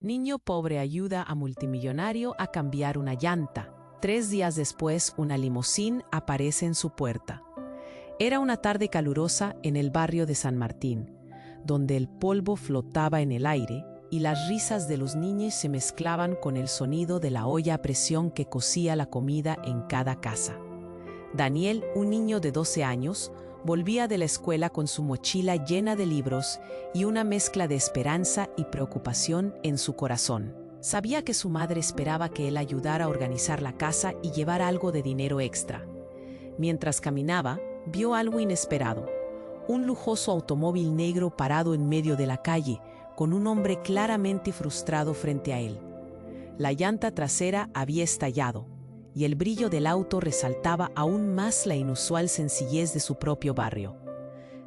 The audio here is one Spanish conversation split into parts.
Niño pobre ayuda a multimillonario a cambiar una llanta. 3 días después, una limusín aparece en su puerta. Era una tarde calurosa en el barrio de San Martín, donde el polvo flotaba en el aire y las risas de los niños se mezclaban con el sonido de la olla a presión que cocía la comida en cada casa. Daniel, un niño de 12 años, volvía de la escuela con su mochila llena de libros y una mezcla de esperanza y preocupación en su corazón. Sabía que su madre esperaba que él ayudara a organizar la casa y llevar algo de dinero extra. Mientras caminaba, vio algo inesperado. Un lujoso automóvil negro parado en medio de la calle, con un hombre claramente frustrado frente a él. La llanta trasera había estallado, y el brillo del auto resaltaba aún más la inusual sencillez de su propio barrio.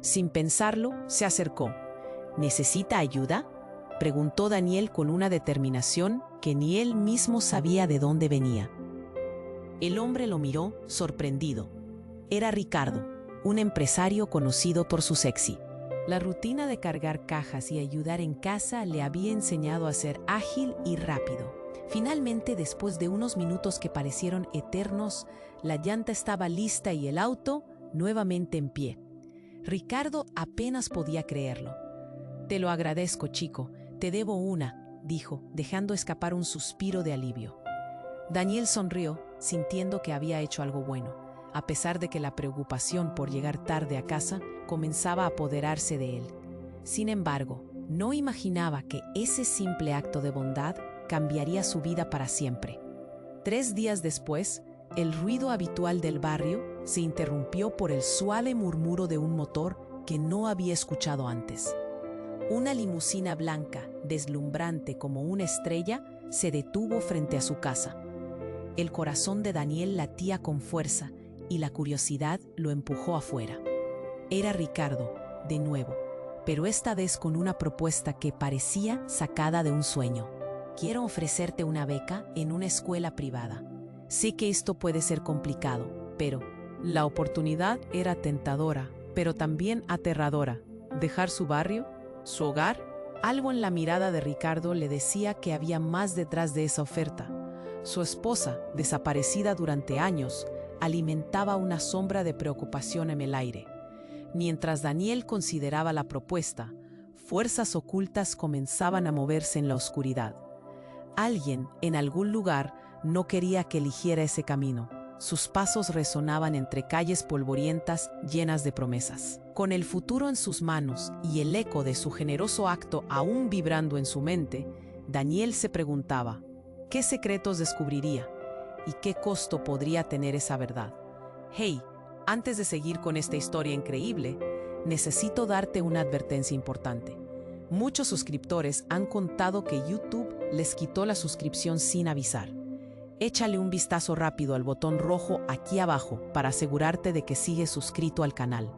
Sin pensarlo, se acercó. ¿Necesita ayuda?, preguntó Daniel con una determinación que ni él mismo sabía de dónde venía. El hombre lo miró, sorprendido. Era Ricardo, un empresario conocido por su sexy. La rutina de cargar cajas y ayudar en casa le había enseñado a ser ágil y rápido. Finalmente, después de unos minutos que parecieron eternos, la llanta estaba lista y el auto nuevamente en pie. Ricardo apenas podía creerlo. «Te lo agradezco, chico. Te debo una», dijo, dejando escapar un suspiro de alivio. Daniel sonrió, sintiendo que había hecho algo bueno, a pesar de que la preocupación por llegar tarde a casa comenzaba a apoderarse de él. Sin embargo, no imaginaba que ese simple acto de bondad cambiaría su vida para siempre. 3 días después, el ruido habitual del barrio se interrumpió por el suave murmuro de un motor que no había escuchado antes. Una limusina blanca, deslumbrante como una estrella, se detuvo frente a su casa. El corazón de Daniel latía con fuerza y la curiosidad lo empujó afuera. Era Ricardo, de nuevo, pero esta vez con una propuesta que parecía sacada de un sueño. «Quiero ofrecerte una beca en una escuela privada. Sé que esto puede ser complicado, pero…» La oportunidad era tentadora, pero también aterradora. ¿Dejar su barrio? ¿Su hogar? Algo en la mirada de Ricardo le decía que había más detrás de esa oferta. Su esposa, desaparecida durante años, alimentaba una sombra de preocupación en el aire. Mientras Daniel consideraba la propuesta, fuerzas ocultas comenzaban a moverse en la oscuridad. Alguien, en algún lugar, no quería que eligiera ese camino. Sus pasos resonaban entre calles polvorientas llenas de promesas. Con el futuro en sus manos y el eco de su generoso acto aún vibrando en su mente, Daniel se preguntaba, ¿qué secretos descubriría? ¿Y qué costo podría tener esa verdad? Hey, antes de seguir con esta historia increíble, necesito darte una advertencia importante. Muchos suscriptores han contado que YouTube les quitó la suscripción sin avisar. Échale un vistazo rápido al botón rojo aquí abajo para asegurarte de que sigues suscrito al canal.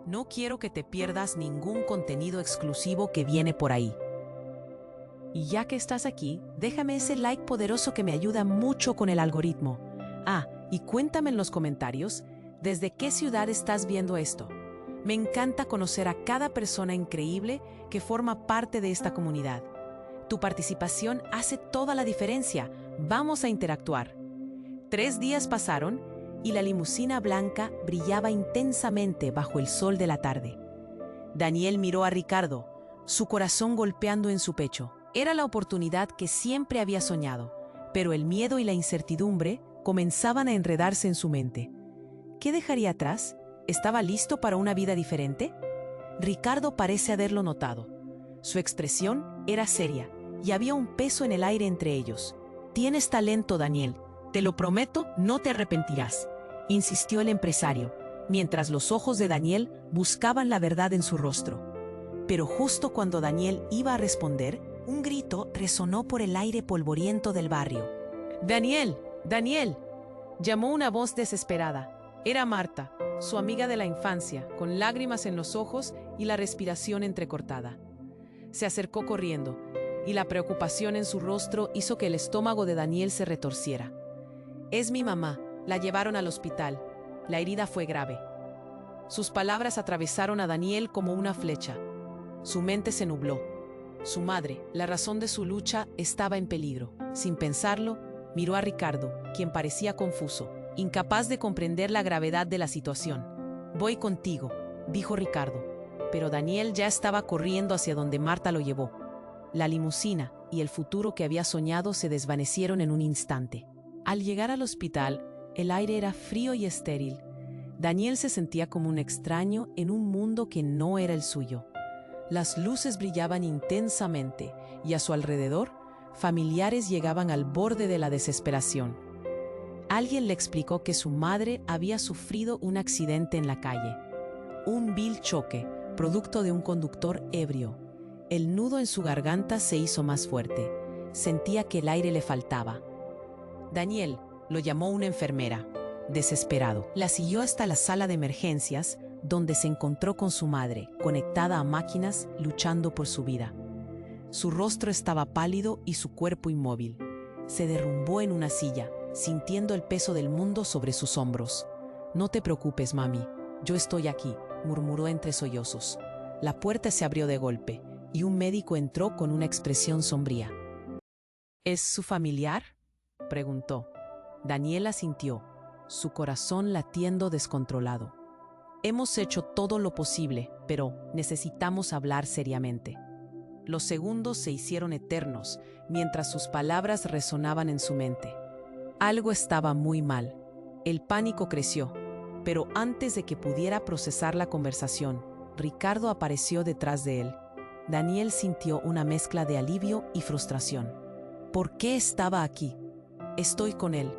No quiero que te pierdas ningún contenido exclusivo que viene por ahí. Y ya que estás aquí, déjame ese like poderoso que me ayuda mucho con el algoritmo. Y cuéntame en los comentarios, ¿desde qué ciudad estás viendo esto? Me encanta conocer a cada persona increíble que forma parte de esta comunidad. Tu participación hace toda la diferencia. Vamos a interactuar. 3 días pasaron y la limusina blanca brillaba intensamente bajo el sol de la tarde. Daniel miró a Ricardo, su corazón golpeando en su pecho. Era la oportunidad que siempre había soñado, pero el miedo y la incertidumbre comenzaban a enredarse en su mente. ¿Qué dejaría atrás? ¿Estaba listo para una vida diferente? Ricardo parece haberlo notado. Su expresión era seria y había un peso en el aire entre ellos. «Tienes talento, Daniel. Te lo prometo, no te arrepentirás», insistió el empresario, mientras los ojos de Daniel buscaban la verdad en su rostro. Pero justo cuando Daniel iba a responder, un grito resonó por el aire polvoriento del barrio. «¡Daniel! ¡Daniel!», llamó una voz desesperada. Era Marta, su amiga de la infancia, con lágrimas en los ojos y la respiración entrecortada. Se acercó corriendo, y la preocupación en su rostro hizo que el estómago de Daniel se retorciera. «Es mi mamá. La llevaron al hospital. La herida fue grave». Sus palabras atravesaron a Daniel como una flecha. Su mente se nubló. Su madre, la razón de su lucha, estaba en peligro. Sin pensarlo, miró a Ricardo, quien parecía confuso, incapaz de comprender la gravedad de la situación. «Voy contigo», dijo Ricardo, pero Daniel ya estaba corriendo hacia donde Marta lo llevó. La limusina y el futuro que había soñado se desvanecieron en un instante. Al llegar al hospital, el aire era frío y estéril. Daniel se sentía como un extraño en un mundo que no era el suyo. Las luces brillaban intensamente y a su alrededor, familiares llegaban al borde de la desesperación. Alguien le explicó que su madre había sufrido un accidente en la calle. Un vil choque, producto de un conductor ebrio. El nudo en su garganta se hizo más fuerte. Sentía que el aire le faltaba. Daniel lo llamó una enfermera. Desesperado, la siguió hasta la sala de emergencias, donde se encontró con su madre, conectada a máquinas, luchando por su vida. Su rostro estaba pálido y su cuerpo inmóvil. Se derrumbó en una silla, sintiendo el peso del mundo sobre sus hombros. «No te preocupes, mami, yo estoy aquí», murmuró entre sollozos. La puerta se abrió de golpe, y un médico entró con una expresión sombría. «¿Es su familiar?», preguntó. Daniel asintió, su corazón latiendo descontrolado. «Hemos hecho todo lo posible, pero necesitamos hablar seriamente». Los segundos se hicieron eternos, mientras sus palabras resonaban en su mente. Algo estaba muy mal. El pánico creció, pero antes de que pudiera procesar la conversación, Ricardo apareció detrás de él. Daniel sintió una mezcla de alivio y frustración. ¿Por qué estaba aquí? «Estoy con él»,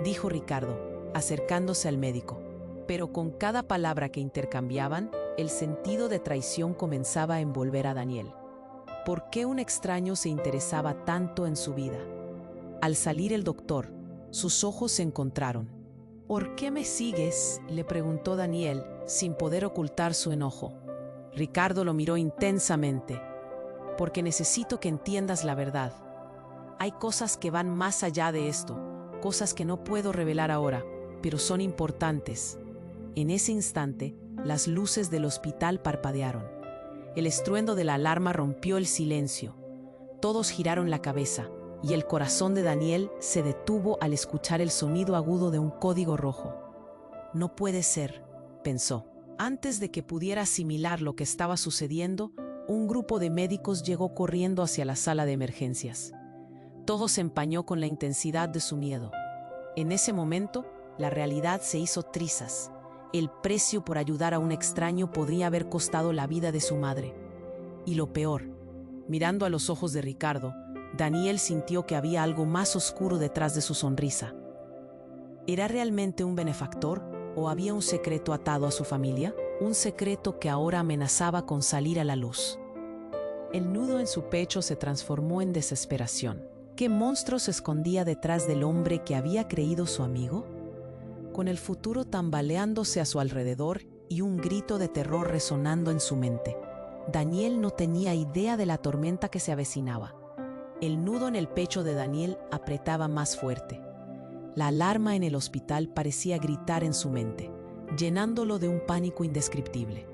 dijo Ricardo, acercándose al médico. Pero con cada palabra que intercambiaban, el sentido de traición comenzaba a envolver a Daniel. ¿Por qué un extraño se interesaba tanto en su vida? Al salir el doctor, sus ojos se encontraron. «¿Por qué me sigues?», le preguntó Daniel, sin poder ocultar su enojo. Ricardo lo miró intensamente. «Porque necesito que entiendas la verdad. Hay cosas que van más allá de esto, cosas que no puedo revelar ahora, pero son importantes». En ese instante, las luces del hospital parpadearon. El estruendo de la alarma rompió el silencio. Todos giraron la cabeza, y el corazón de Daniel se detuvo al escuchar el sonido agudo de un código rojo. «No puede ser», pensó. Antes de que pudiera asimilar lo que estaba sucediendo, un grupo de médicos llegó corriendo hacia la sala de emergencias. Todo se empañó con la intensidad de su miedo. En ese momento, la realidad se hizo trizas. El precio por ayudar a un extraño podría haber costado la vida de su madre. Y lo peor, mirando a los ojos de Ricardo, Daniel sintió que había algo más oscuro detrás de su sonrisa. ¿Era realmente un benefactor o había un secreto atado a su familia? Un secreto que ahora amenazaba con salir a la luz. El nudo en su pecho se transformó en desesperación. ¿Qué monstruo se escondía detrás del hombre que había creído su amigo? Con el futuro tambaleándose a su alrededor y un grito de terror resonando en su mente, Daniel no tenía idea de la tormenta que se avecinaba. El nudo en el pecho de Daniel apretaba más fuerte. La alarma en el hospital parecía gritar en su mente, llenándolo de un pánico indescriptible.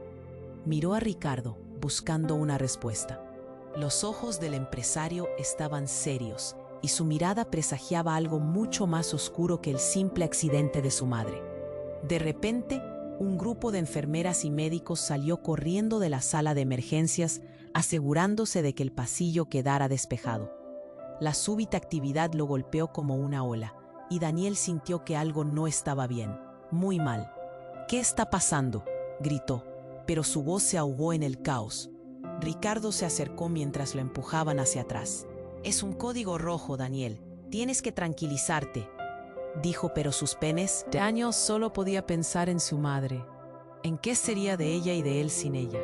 Miró a Ricardo, buscando una respuesta. Los ojos del empresario estaban serios, y su mirada presagiaba algo mucho más oscuro que el simple accidente de su madre. De repente, un grupo de enfermeras y médicos salió corriendo de la sala de emergencias, asegurándose de que el pasillo quedara despejado. La súbita actividad lo golpeó como una ola, y Daniel sintió que algo no estaba bien, muy mal. «¿Qué está pasando?», gritó, pero su voz se ahogó en el caos. Ricardo se acercó mientras lo empujaban hacia atrás. «Es un código rojo, Daniel. Tienes que tranquilizarte», dijo, pero sus penes de años solo podía pensar en su madre. ¿En qué sería de ella y de él sin ella?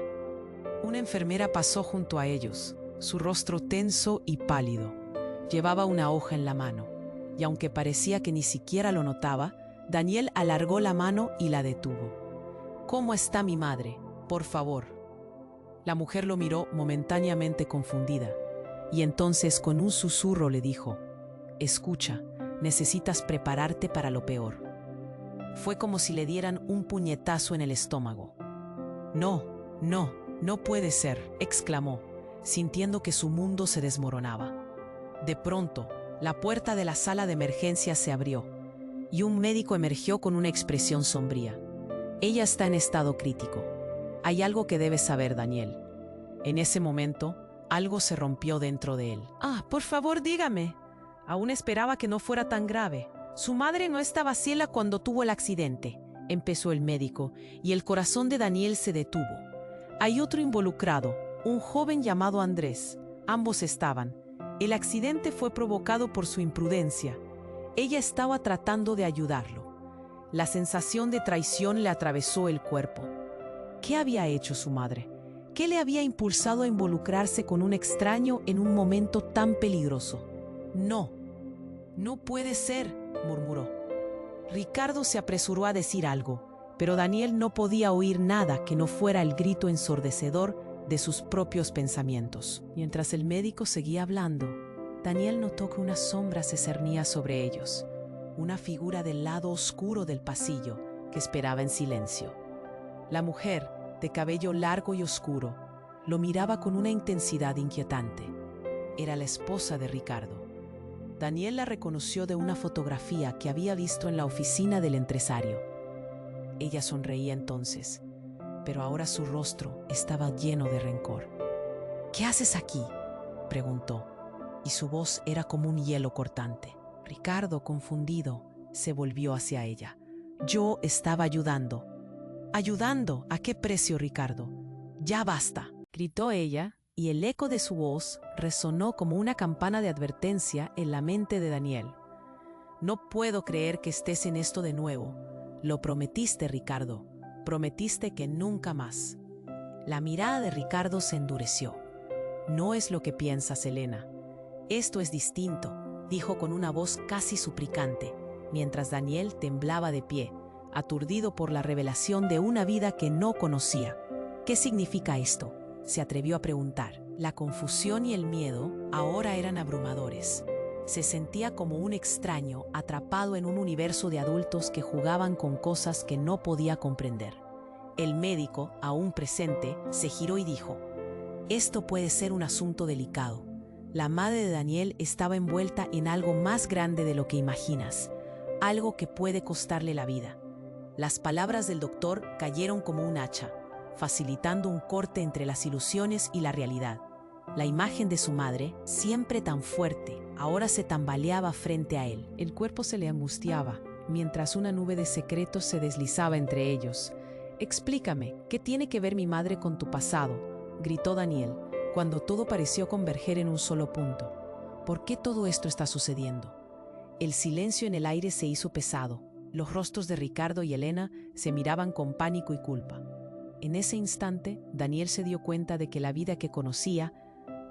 Una enfermera pasó junto a ellos, su rostro tenso y pálido. Llevaba una hoja en la mano, y aunque parecía que ni siquiera lo notaba, Daniel alargó la mano y la detuvo. «¿Cómo está mi madre? Por favor». La mujer lo miró momentáneamente confundida, y entonces con un susurro le dijo: «Escucha, necesitas prepararte para lo peor». Fue como si le dieran un puñetazo en el estómago. «No, no, no puede ser», exclamó. sintiendo que su mundo se desmoronaba. De pronto, la puerta de la sala de emergencias se abrió y un médico emergió con una expresión sombría. Ella está en estado crítico. Hay algo que debes saber, Daniel. En ese momento, algo se rompió dentro de él. Por favor, dígame. Aún esperaba que no fuera tan grave. Su madre no estaba ciega cuando tuvo el accidente, empezó el médico, y el corazón de Daniel se detuvo. Hay otro involucrado, un joven llamado Andrés. Ambos estaban. El accidente fue provocado por su imprudencia. Ella estaba tratando de ayudarlo. La sensación de traición le atravesó el cuerpo. ¿Qué había hecho su madre? ¿Qué le había impulsado a involucrarse con un extraño en un momento tan peligroso? No puede ser, murmuró. Ricardo se apresuró a decir algo, pero Daniel no podía oír nada que no fuera el grito ensordecedor de sus propios pensamientos. Mientras el médico seguía hablando, Daniel notó que una sombra se cernía sobre ellos, una figura del lado oscuro del pasillo que esperaba en silencio. La mujer, de cabello largo y oscuro, lo miraba con una intensidad inquietante. Era la esposa de Ricardo. Daniel la reconoció de una fotografía que había visto en la oficina del empresario. Ella sonreía entonces, pero ahora su rostro estaba lleno de rencor. ¿Qué haces aquí?, preguntó, y su voz era como un hielo cortante. Ricardo, confundido, se volvió hacia ella. Yo estaba ayudando. ¿Ayudando? ¿A qué precio, Ricardo? Ya basta, gritó ella, y el eco de su voz resonó como una campana de advertencia en la mente de Daniel. No puedo creer que estés en esto de nuevo. Lo prometiste, Ricardo. Prometiste que nunca más. La mirada de Ricardo se endureció. No es lo que piensas, Elena. Esto es distinto, dijo con una voz casi suplicante, mientras Daniel temblaba de pie, aturdido por la revelación de una vida que no conocía. ¿Qué significa esto?, se atrevió a preguntar. La confusión y el miedo ahora eran abrumadores. Se sentía como un extraño atrapado en un universo de adultos que jugaban con cosas que no podía comprender. El médico, aún presente, se giró y dijo: «Esto puede ser un asunto delicado. La madre de Daniel estaba envuelta en algo más grande de lo que imaginas, algo que puede costarle la vida». Las palabras del doctor cayeron como un hacha, facilitando un corte entre las ilusiones y la realidad. La imagen de su madre, siempre tan fuerte, ahora se tambaleaba frente a él. El cuerpo se le angustiaba, mientras una nube de secretos se deslizaba entre ellos. «Explícame, ¿qué tiene que ver mi madre con tu pasado?», gritó Daniel, cuando todo pareció converger en un solo punto. «¿Por qué todo esto está sucediendo?». El silencio en el aire se hizo pesado. Los rostros de Ricardo y Elena se miraban con pánico y culpa. En ese instante, Daniel se dio cuenta de que la vida que conocía,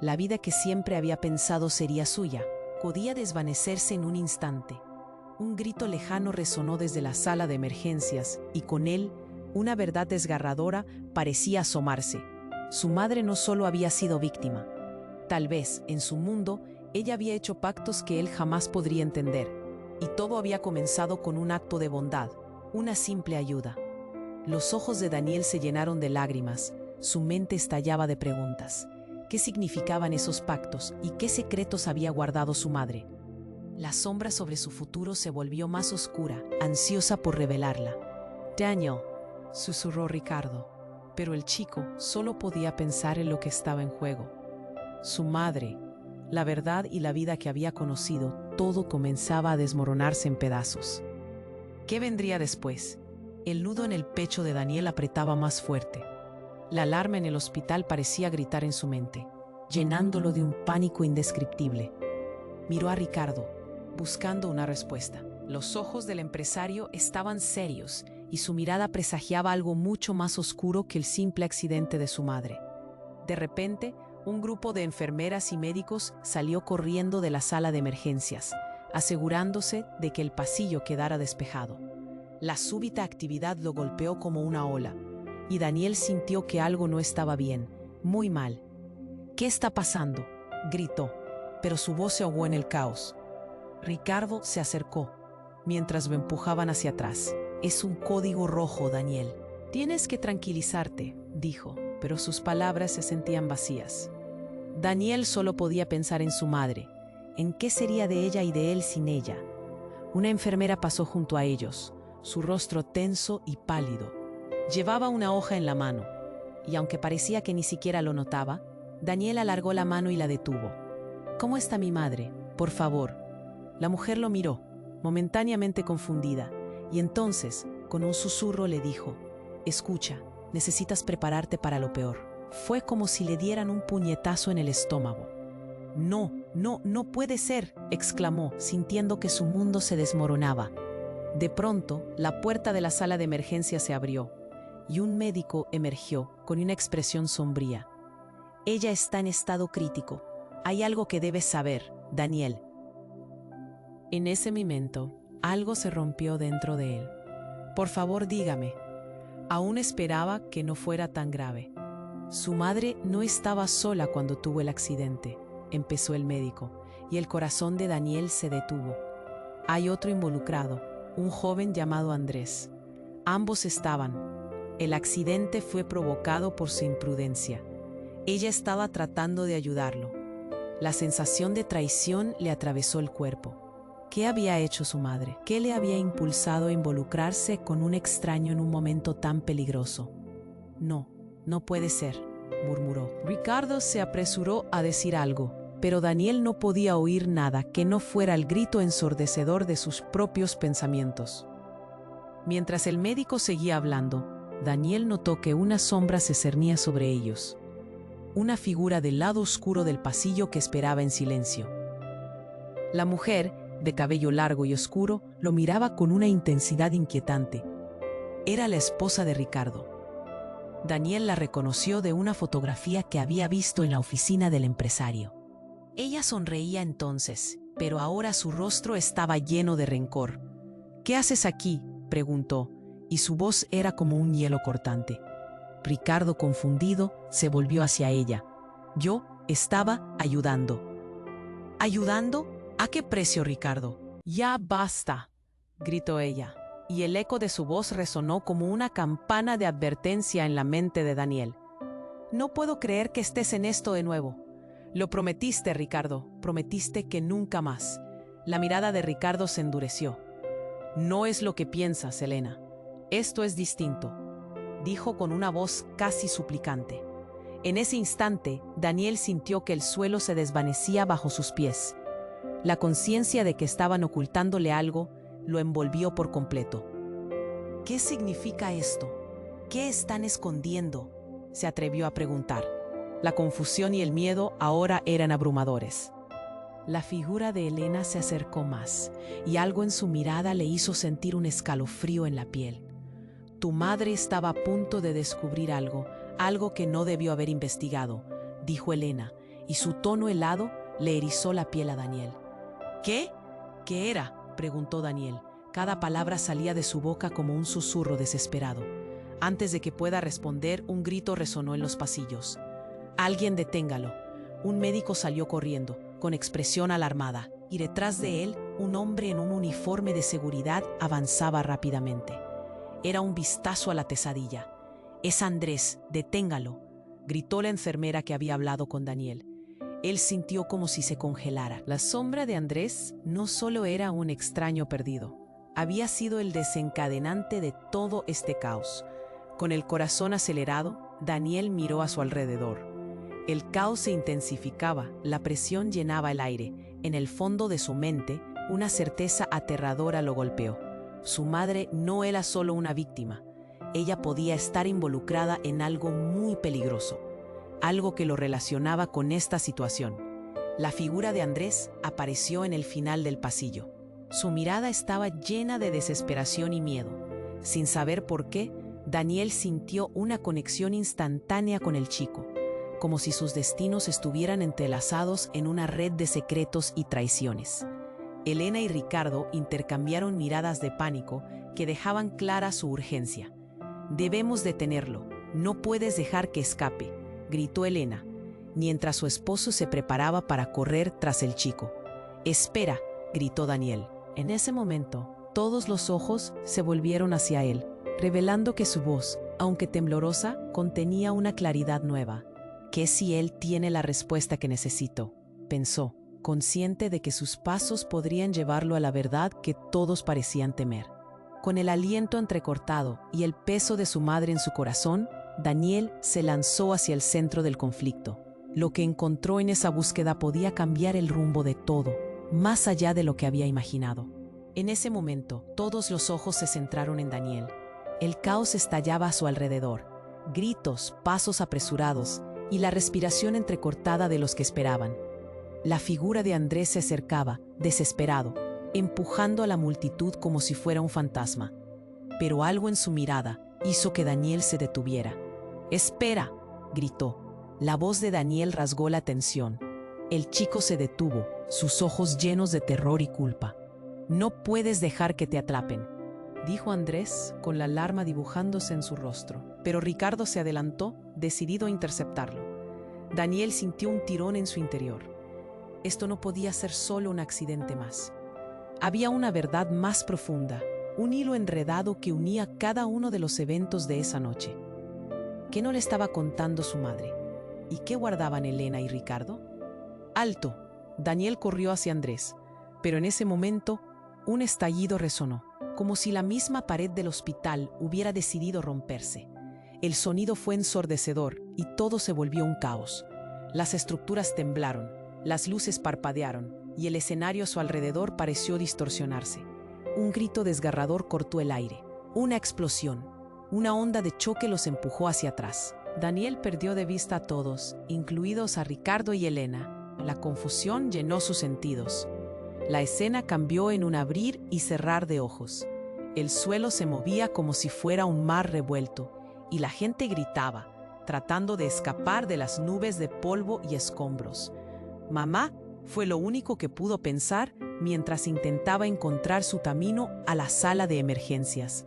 la vida que siempre había pensado sería suya, podía desvanecerse en un instante. Un grito lejano resonó desde la sala de emergencias y con él, una verdad desgarradora parecía asomarse. Su madre no solo había sido víctima. Tal vez, en su mundo, ella había hecho pactos que él jamás podría entender. Y todo había comenzado con un acto de bondad, una simple ayuda. Los ojos de Daniel se llenaron de lágrimas, su mente estallaba de preguntas. ¿Qué significaban esos pactos y qué secretos había guardado su madre? La sombra sobre su futuro se volvió más oscura, ansiosa por revelarla. «Daniel», susurró Ricardo, pero el chico solo podía pensar en lo que estaba en juego. Su madre, la verdad y la vida que había conocido, todo comenzaba a desmoronarse en pedazos. ¿Qué vendría después? El nudo en el pecho de Daniel apretaba más fuerte. La alarma en el hospital parecía gritar en su mente, llenándolo de un pánico indescriptible. Miró a Ricardo, buscando una respuesta. Los ojos del empresario estaban serios y su mirada presagiaba algo mucho más oscuro que el simple accidente de su madre. De repente, un grupo de enfermeras y médicos salió corriendo de la sala de emergencias, asegurándose de que el pasillo quedara despejado. La súbita actividad lo golpeó como una ola, y Daniel sintió que algo no estaba bien, muy mal. «¿Qué está pasando?», gritó, pero su voz se ahogó en el caos. Ricardo se acercó, mientras lo empujaban hacia atrás. «Es un código rojo, Daniel. Tienes que tranquilizarte», dijo, pero sus palabras se sentían vacías. Daniel solo podía pensar en su madre, en qué sería de ella y de él sin ella. Una enfermera pasó junto a ellos, su rostro tenso y pálido. Llevaba una hoja en la mano, y aunque parecía que ni siquiera lo notaba, Daniel alargó la mano y la detuvo. «¿Cómo está mi madre? Por favor». La mujer lo miró, momentáneamente confundida, y entonces, con un susurro, le dijo: «Escucha, necesitas prepararte para lo peor». Fue como si le dieran un puñetazo en el estómago. «No, no, no puede ser», exclamó, sintiendo que su mundo se desmoronaba. De pronto, la puerta de la sala de emergencia se abrió, y un médico emergió con una expresión sombría. «Ella está en estado crítico. Hay algo que debes saber, Daniel». En ese momento, algo se rompió dentro de él. «Por favor, dígame». Aún esperaba que no fuera tan grave. «Su madre no estaba sola cuando tuvo el accidente», empezó el médico, y el corazón de Daniel se detuvo. «Hay otro involucrado, un joven llamado Andrés. Ambos estaban. El accidente fue provocado por su imprudencia. Ella estaba tratando de ayudarlo». La sensación de traición le atravesó el cuerpo. ¿Qué había hecho su madre? ¿Qué le había impulsado a involucrarse con un extraño en un momento tan peligroso? «No, no puede ser», murmuró. Ricardo se apresuró a decir algo, pero Daniel no podía oír nada que no fuera el grito ensordecedor de sus propios pensamientos. Mientras el médico seguía hablando, Daniel notó que una sombra se cernía sobre ellos. Una figura del lado oscuro del pasillo que esperaba en silencio. La mujer, de cabello largo y oscuro, lo miraba con una intensidad inquietante. Era la esposa de Ricardo. Daniel la reconoció de una fotografía que había visto en la oficina del empresario. Ella sonreía entonces, pero ahora su rostro estaba lleno de rencor. «¿Qué haces aquí?», preguntó, y su voz era como un hielo cortante. Ricardo, confundido, se volvió hacia ella. «Yo estaba ayudando». «¿Ayudando? ¿A qué precio, Ricardo?» «Ya basta», gritó ella, y el eco de su voz resonó como una campana de advertencia en la mente de Daniel. «No puedo creer que estés en esto de nuevo. Lo prometiste, Ricardo, prometiste que nunca más». La mirada de Ricardo se endureció. «No es lo que piensas, Elena. Esto es distinto», dijo con una voz casi suplicante. En ese instante, Daniel sintió que el suelo se desvanecía bajo sus pies. La conciencia de que estaban ocultándole algo lo envolvió por completo. «¿Qué significa esto? ¿Qué están escondiendo?», se atrevió a preguntar. La confusión y el miedo ahora eran abrumadores. La figura de Elena se acercó más, y algo en su mirada le hizo sentir un escalofrío en la piel. «Tu madre estaba a punto de descubrir algo que no debió haber investigado», dijo Elena, y su tono helado le erizó la piel a Daniel. «¿Qué? ¿Qué era?», preguntó Daniel. Cada palabra salía de su boca como un susurro desesperado. Antes de que pueda responder, un grito resonó en los pasillos. «Alguien deténgalo». Un médico salió corriendo, con expresión alarmada, y detrás de él, un hombre en un uniforme de seguridad avanzaba rápidamente. Era un vistazo a la pesadilla. «Es Andrés, deténgalo», gritó la enfermera que había hablado con Daniel. Él sintió como si se congelara. La sombra de Andrés no solo era un extraño perdido, había sido el desencadenante de todo este caos. Con el corazón acelerado, Daniel miró a su alrededor. El caos se intensificaba, la presión llenaba el aire. En el fondo de su mente, una certeza aterradora lo golpeó. Su madre no era solo una víctima. Ella podía estar involucrada en algo muy peligroso, algo que lo relacionaba con esta situación. La figura de Andrés apareció en el final del pasillo. Su mirada estaba llena de desesperación y miedo. Sin saber por qué, Daniel sintió una conexión instantánea con el chico, como si sus destinos estuvieran entrelazados en una red de secretos y traiciones. Elena y Ricardo intercambiaron miradas de pánico que dejaban clara su urgencia. «Debemos detenerlo, no puedes dejar que escape», gritó Elena, mientras su esposo se preparaba para correr tras el chico. «Espera», gritó Daniel. En ese momento, todos los ojos se volvieron hacia él, revelando que su voz, aunque temblorosa, contenía una claridad nueva. ¿Qué si él tiene la respuesta que necesito?, pensó, consciente de que sus pasos podrían llevarlo a la verdad que todos parecían temer. Con el aliento entrecortado y el peso de su madre en su corazón, Daniel se lanzó hacia el centro del conflicto. Lo que encontró en esa búsqueda podía cambiar el rumbo de todo, más allá de lo que había imaginado. En ese momento, todos los ojos se centraron en Daniel. El caos estallaba a su alrededor. Gritos, pasos apresurados y la respiración entrecortada de los que esperaban. La figura de Andrés se acercaba, desesperado, empujando a la multitud como si fuera un fantasma. Pero algo en su mirada hizo que Daniel se detuviera. «¡Espera!», gritó. La voz de Daniel rasgó la tensión. El chico se detuvo, sus ojos llenos de terror y culpa. «No puedes dejar que te atrapen», dijo Andrés, con la alarma dibujándose en su rostro. Pero Ricardo se adelantó, decidido a interceptarlo. Daniel sintió un tirón en su interior. Esto no podía ser solo un accidente más. Había una verdad más profunda, un hilo enredado que unía cada uno de los eventos de esa noche. ¿Qué no le estaba contando su madre? ¿Y qué guardaban Elena y Ricardo? ¡Alto! Daniel corrió hacia Andrés, pero en ese momento un estallido resonó, como si la misma pared del hospital hubiera decidido romperse. El sonido fue ensordecedor y todo se volvió un caos. Las estructuras temblaron, las luces parpadearon y el escenario a su alrededor pareció distorsionarse. Un grito desgarrador cortó el aire. Una explosión. Una onda de choque los empujó hacia atrás. Daniel perdió de vista a todos, incluidos a Ricardo y Elena. La confusión llenó sus sentidos. La escena cambió en un abrir y cerrar de ojos. El suelo se movía como si fuera un mar revuelto y la gente gritaba, tratando de escapar de las nubes de polvo y escombros. «Mamá», fue lo único que pudo pensar mientras intentaba encontrar su camino a la sala de emergencias.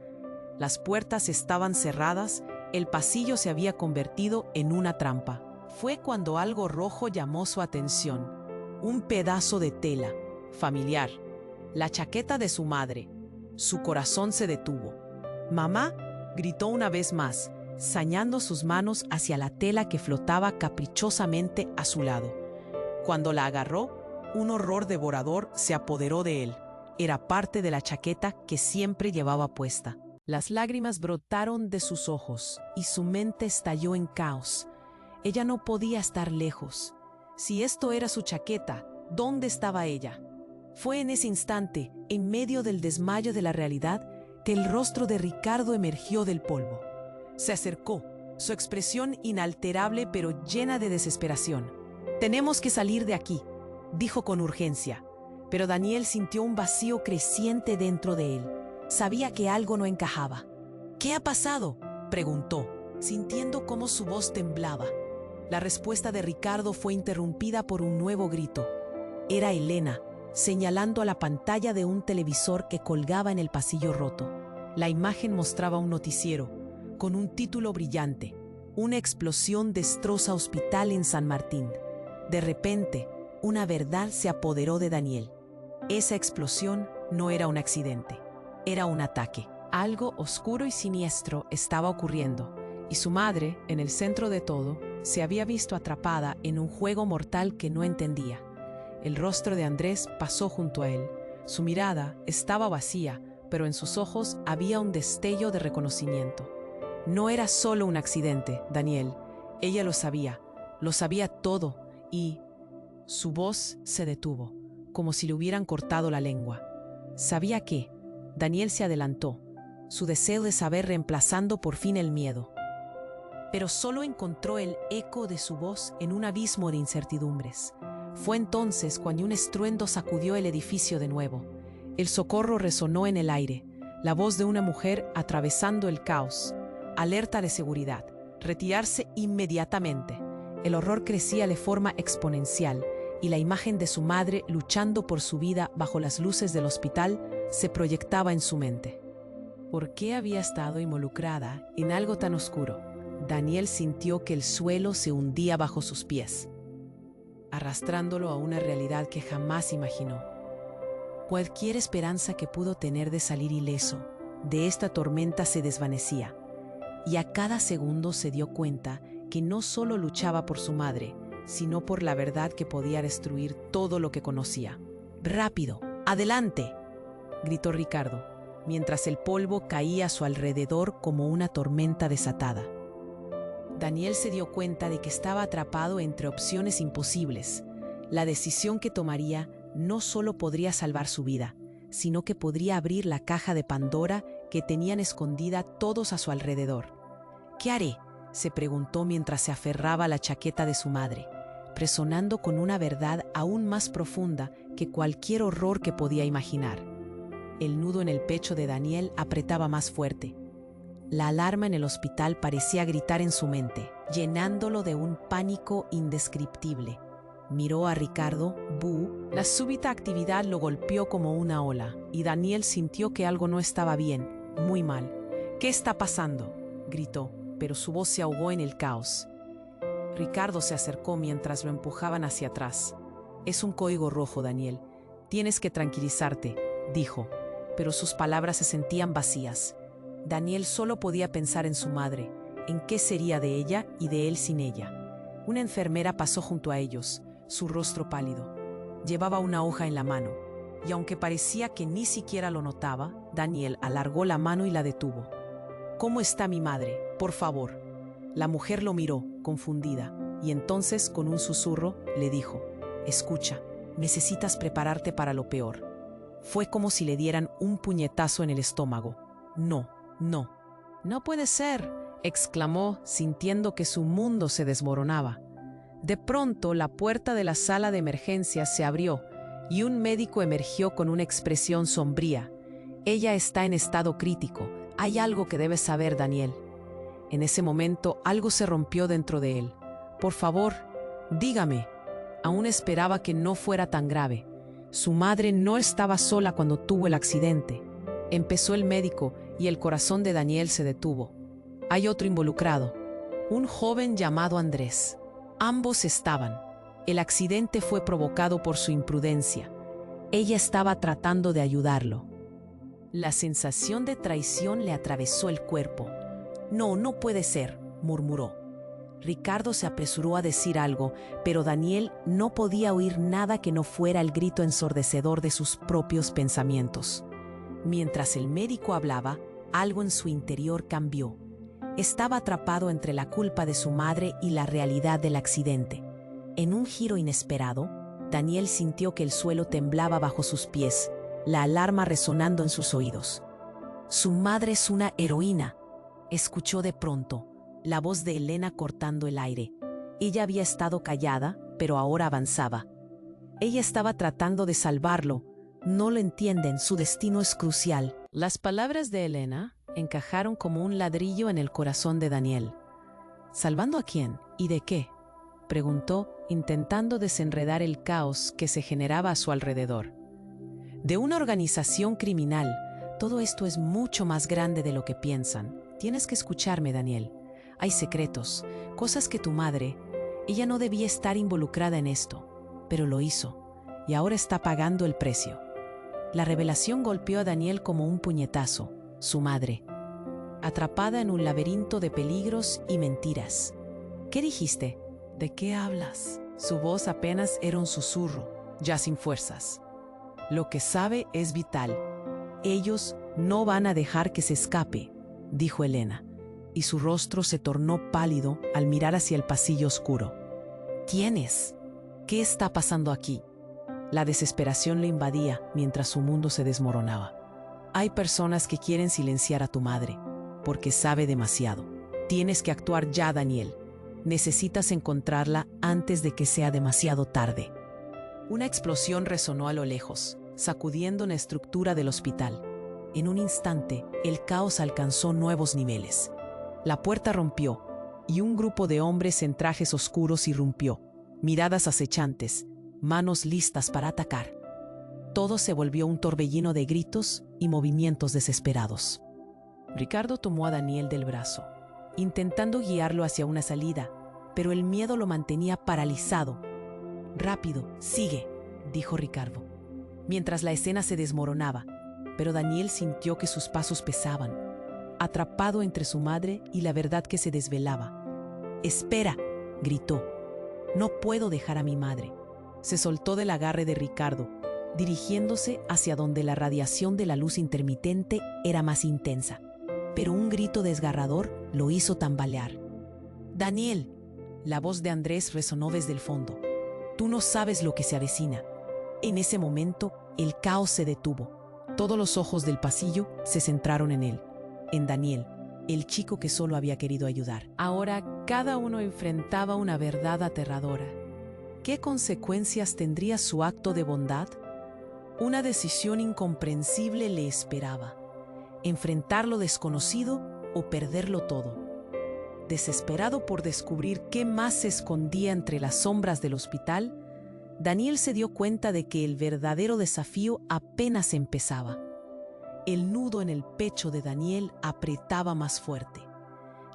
Las puertas estaban cerradas, el pasillo se había convertido en una trampa. Fue cuando algo rojo llamó su atención. Un pedazo de tela, familiar. La chaqueta de su madre. Su corazón se detuvo. «¡Mamá!», gritó una vez más, sañando sus manos hacia la tela que flotaba caprichosamente a su lado. Cuando la agarró, un horror devorador se apoderó de él. Era parte de la chaqueta que siempre llevaba puesta. Las lágrimas brotaron de sus ojos y su mente estalló en caos. Ella no podía estar lejos. Si esto era su chaqueta, ¿dónde estaba ella? Fue en ese instante, en medio del desmayo de la realidad, que el rostro de Ricardo emergió del polvo. Se acercó, su expresión inalterable pero llena de desesperación. «Tenemos que salir de aquí», dijo con urgencia, pero Daniel sintió un vacío creciente dentro de él. Sabía que algo no encajaba. «¿Qué ha pasado?», preguntó, sintiendo cómo su voz temblaba. La respuesta de Ricardo fue interrumpida por un nuevo grito. Era Elena, señalando a la pantalla de un televisor que colgaba en el pasillo roto. La imagen mostraba un noticiero, con un título brillante: «Una explosión destroza hospital en San Martín». De repente, una verdad se apoderó de Daniel. Esa explosión no era un accidente, era un ataque. Algo oscuro y siniestro estaba ocurriendo, y su madre, en el centro de todo, se había visto atrapada en un juego mortal que no entendía. El rostro de Andrés pasó junto a él. Su mirada estaba vacía, pero en sus ojos había un destello de reconocimiento. No era solo un accidente, Daniel. Ella lo sabía todo. Y su voz se detuvo, como si le hubieran cortado la lengua. Sabía que Daniel se adelantó, su deseo de saber reemplazando por fin el miedo. Pero solo encontró el eco de su voz en un abismo de incertidumbres. Fue entonces cuando un estruendo sacudió el edificio de nuevo. El socorro resonó en el aire, la voz de una mujer atravesando el caos. Alerta de seguridad, retirarse inmediatamente. El horror crecía de forma exponencial y la imagen de su madre luchando por su vida bajo las luces del hospital se proyectaba en su mente. ¿Por qué había estado involucrada en algo tan oscuro? Daniel sintió que el suelo se hundía bajo sus pies, arrastrándolo a una realidad que jamás imaginó. Cualquier esperanza que pudo tener de salir ileso de esta tormenta se desvanecía, y a cada segundo se dio cuenta que no solo luchaba por su madre, sino por la verdad que podía destruir todo lo que conocía. «¡Rápido! ¡Adelante!», gritó Ricardo, mientras el polvo caía a su alrededor como una tormenta desatada. Daniel se dio cuenta de que estaba atrapado entre opciones imposibles. La decisión que tomaría no solo podría salvar su vida, sino que podría abrir la caja de Pandora que tenían escondida todos a su alrededor. «¿Qué haré?», se preguntó mientras se aferraba a la chaqueta de su madre, resonando con una verdad aún más profunda que cualquier horror que podía imaginar. El nudo en el pecho de Daniel apretaba más fuerte. La alarma en el hospital parecía gritar en su mente, llenándolo de un pánico indescriptible. Miró a Ricardo. La súbita actividad lo golpeó como una ola, y Daniel sintió que algo no estaba bien, muy mal. «¿Qué está pasando?», gritó, pero su voz se ahogó en el caos. Ricardo se acercó mientras lo empujaban hacia atrás. «Es un código rojo, Daniel. Tienes que tranquilizarte», dijo, pero sus palabras se sentían vacías. Daniel solo podía pensar en su madre, en qué sería de ella y de él sin ella. Una enfermera pasó junto a ellos, su rostro pálido. Llevaba una hoja en la mano, y aunque parecía que ni siquiera lo notaba, Daniel alargó la mano y la detuvo. «¿Cómo está mi madre? Por favor». La mujer lo miró, confundida, y entonces, con un susurro, le dijo: «Escucha, necesitas prepararte para lo peor». Fue como si le dieran un puñetazo en el estómago. «No, no, no puede ser», exclamó, sintiendo que su mundo se desmoronaba. De pronto, la puerta de la sala de emergencias se abrió y un médico emergió con una expresión sombría. «Ella está en estado crítico. Hay algo que debes saber, Daniel». En ese momento, algo se rompió dentro de él. «Por favor, dígame». Aún esperaba que no fuera tan grave. Su madre no estaba sola cuando tuvo el accidente. Empezó el médico y el corazón de Daniel se detuvo. «Hay otro involucrado, un joven llamado Andrés». Ambos estaban. El accidente fue provocado por su imprudencia. Ella estaba tratando de ayudarlo. La sensación de traición le atravesó el cuerpo. «No, no puede ser», murmuró. Ricardo se apresuró a decir algo, pero Daniel no podía oír nada que no fuera el grito ensordecedor de sus propios pensamientos. Mientras el médico hablaba, algo en su interior cambió. Estaba atrapado entre la culpa de su madre y la realidad del accidente. En un giro inesperado, Daniel sintió que el suelo temblaba bajo sus pies, la alarma resonando en sus oídos. «Su madre es una heroína», escuchó de pronto, la voz de Elena cortando el aire. Ella había estado callada, pero ahora avanzaba. Ella estaba tratando de salvarlo. «No lo entienden, su destino es crucial». Las palabras de Elena encajaron como un ladrillo en el corazón de Daniel. «¿Salvando a quién? ¿Y de qué?», preguntó, intentando desenredar el caos que se generaba a su alrededor. «De una organización criminal. Todo esto es mucho más grande de lo que piensan. Tienes que escucharme, Daniel. Hay secretos, cosas que tu madre, ella no debía estar involucrada en esto, pero lo hizo, y ahora está pagando el precio». La revelación golpeó a Daniel como un puñetazo. Su madre, atrapada en un laberinto de peligros y mentiras. «¿Qué dijiste? ¿De qué hablas?». Su voz apenas era un susurro, ya sin fuerzas. «Lo que sabe es vital. Ellos no van a dejar que se escape», dijo Elena, y su rostro se tornó pálido al mirar hacia el pasillo oscuro. «¿Quiénes? ¿Qué está pasando aquí?». La desesperación le invadía mientras su mundo se desmoronaba. «Hay personas que quieren silenciar a tu madre, porque sabe demasiado. Tienes que actuar ya, Daniel. Necesitas encontrarla antes de que sea demasiado tarde». Una explosión resonó a lo lejos, sacudiendo la estructura del hospital. En un instante, el caos alcanzó nuevos niveles. La puerta rompió, y un grupo de hombres en trajes oscuros irrumpió, miradas acechantes, manos listas para atacar. Todo se volvió un torbellino de gritos y movimientos desesperados. Ricardo tomó a Daniel del brazo, intentando guiarlo hacia una salida, pero el miedo lo mantenía paralizado. «Rápido, sigue», dijo Ricardo, mientras la escena se desmoronaba, pero Daniel sintió que sus pasos pesaban, atrapado entre su madre y la verdad que se desvelaba. «Espera», gritó. «No puedo dejar a mi madre». Se soltó del agarre de Ricardo, dirigiéndose hacia donde la radiación de la luz intermitente era más intensa. Pero un grito desgarrador lo hizo tambalear. «Daniel», la voz de Andrés resonó desde el fondo. «Tú no sabes lo que se avecina». En ese momento, el caos se detuvo. Todos los ojos del pasillo se centraron en él, en Daniel, el chico que solo había querido ayudar. Ahora, cada uno enfrentaba una verdad aterradora. ¿Qué consecuencias tendría su acto de bondad? Una decisión incomprensible le esperaba: enfrentar lo desconocido o perderlo todo. Desesperado por descubrir qué más se escondía entre las sombras del hospital, Daniel se dio cuenta de que el verdadero desafío apenas empezaba. El nudo en el pecho de Daniel apretaba más fuerte.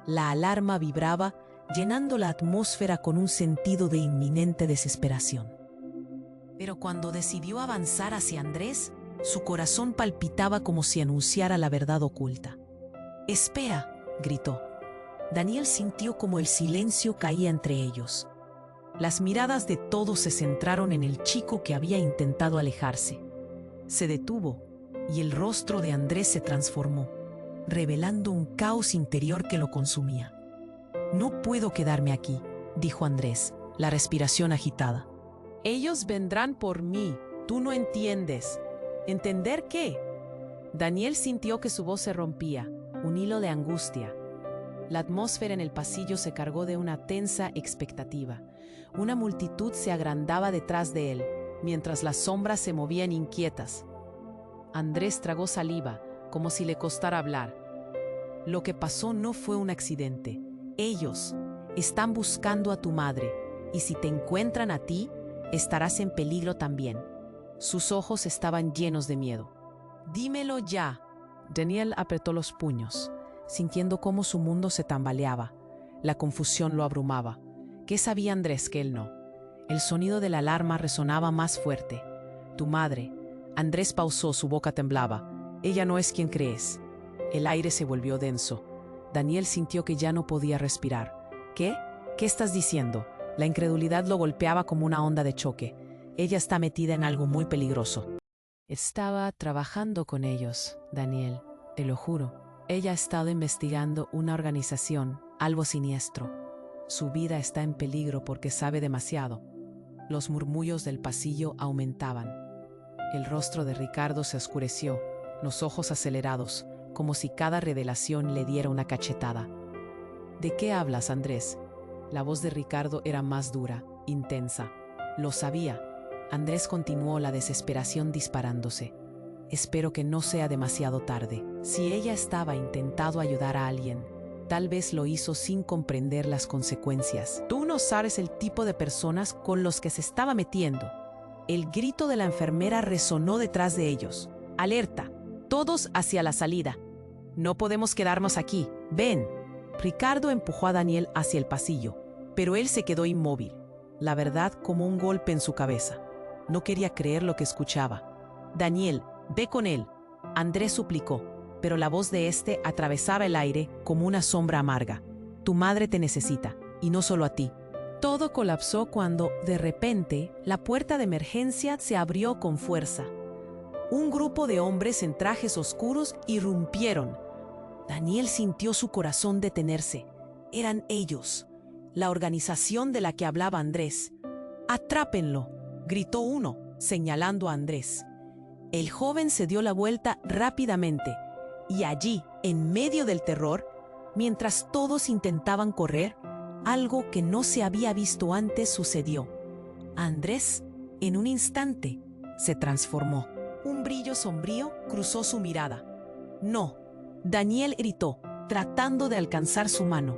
La alarma vibraba, llenando la atmósfera con un sentido de inminente desesperación. Pero cuando decidió avanzar hacia Andrés, su corazón palpitaba como si anunciara la verdad oculta. «Espera», gritó. Daniel sintió como el silencio caía entre ellos. Las miradas de todos se centraron en el chico que había intentado alejarse. Se detuvo y el rostro de Andrés se transformó, revelando un caos interior que lo consumía. «No puedo quedarme aquí», dijo Andrés, la respiración agitada. «Ellos vendrán por mí, tú no entiendes». ¿Entender qué? Daniel sintió que su voz se rompía, un hilo de angustia. La atmósfera en el pasillo se cargó de una tensa expectativa. Una multitud se agrandaba detrás de él, mientras las sombras se movían inquietas. Andrés tragó saliva, como si le costara hablar. Lo que pasó no fue un accidente. Ellos están buscando a tu madre, y si te encuentran a ti, estarás en peligro también. Sus ojos estaban llenos de miedo. «Dímelo ya». Daniel apretó los puños, sintiendo cómo su mundo se tambaleaba. La confusión lo abrumaba. ¿Qué sabía Andrés que él no? El sonido de la alarma resonaba más fuerte. «Tu madre». Andrés pausó, su boca temblaba. «Ella no es quien crees». El aire se volvió denso. Daniel sintió que ya no podía respirar. «¿Qué? ¿Qué estás diciendo?» La incredulidad lo golpeaba como una onda de choque. «Ella está metida en algo muy peligroso». «Estaba trabajando con ellos, Daniel, te lo juro. Ella ha estado investigando una organización, algo siniestro. Su vida está en peligro porque sabe demasiado». Los murmullos del pasillo aumentaban. El rostro de Ricardo se oscureció, los ojos acelerados, como si cada revelación le diera una cachetada. «¿De qué hablas, Andrés?» La voz de Ricardo era más dura, intensa. «Lo sabía». Andrés continuó, la desesperación disparándose. «Espero que no sea demasiado tarde. Si ella estaba intentando ayudar a alguien, tal vez lo hizo sin comprender las consecuencias. Tú no sabes el tipo de personas con los que se estaba metiendo». El grito de la enfermera resonó detrás de ellos. «Alerta, todos hacia la salida. No podemos quedarnos aquí. Ven». Ricardo empujó a Daniel hacia el pasillo, pero él se quedó inmóvil, la verdad como un golpe en su cabeza. No quería creer lo que escuchaba. «Daniel, ve con él», Andrés suplicó, pero la voz de este atravesaba el aire como una sombra amarga. «Tu madre te necesita, y no solo a ti». Todo colapsó cuando, de repente, la puerta de emergencia se abrió con fuerza. Un grupo de hombres en trajes oscuros irrumpieron. Daniel sintió su corazón detenerse. Eran ellos, la organización de la que hablaba Andrés. «Atrápenlo», gritó uno, señalando a Andrés. El joven se dio la vuelta rápidamente, y allí, en medio del terror, mientras todos intentaban correr, algo que no se había visto antes sucedió. Andrés, en un instante, se transformó. Un brillo sombrío cruzó su mirada. «No», Daniel gritó, tratando de alcanzar su mano.